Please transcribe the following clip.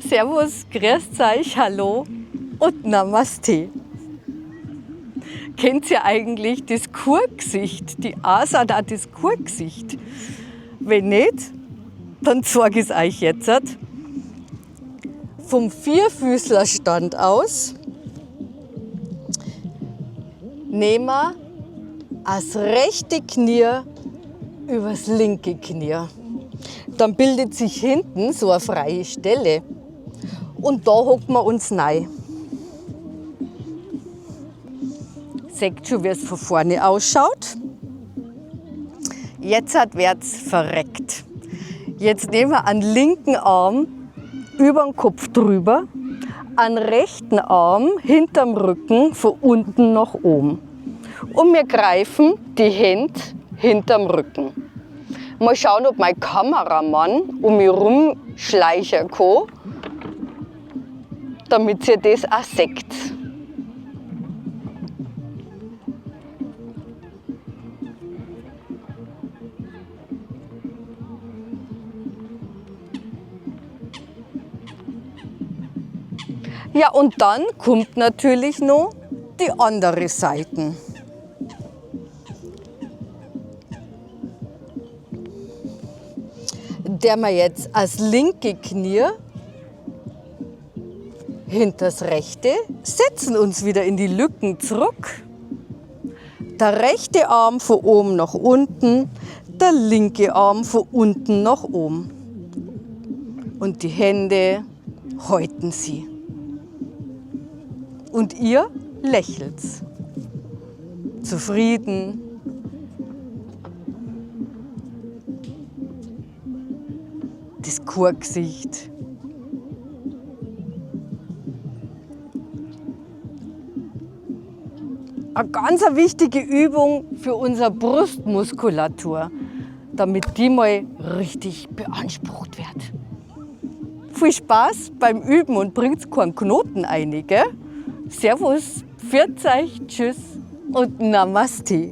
Servus, grüßt euch, hallo und Namaste. Kennt ihr eigentlich das Kurgesicht, die Asana, das Kurgesicht? Wenn nicht, dann zeige ich es euch jetzt. Vom Vierfüßlerstand aus nehmen wir das rechte Knie übers linke Knie. Dann bildet sich hinten so eine freie Stelle. Und da hocken wir uns rein. Seht schon, wie es von vorne ausschaut. Jetzt wird es verreckt. Jetzt nehmen wir einen linken Arm über den Kopf drüber, einen rechten Arm hinterm Rücken von unten nach oben. Und wir greifen die Hände hinterm Rücken. Mal schauen, ob mein Kameramann um mich rumschleichen kann, damit ihr das auch seht. Ja, und dann kommt natürlich noch die andere Seite. Der wir jetzt als linke Knie hinter das rechte, setzen uns wieder in die Lücken zurück. Der rechte Arm von oben nach unten, der linke Arm von unten nach oben. Und die Hände halten sie. Und ihr lächelt. Zufrieden. Das Kurgesicht. Eine ganz wichtige Übung für unsere Brustmuskulatur, damit die mal richtig beansprucht wird. Viel Spaß beim Üben und bringt keinen Knoten ein, gell? Servus, pfiat euch, tschüss und Namaste.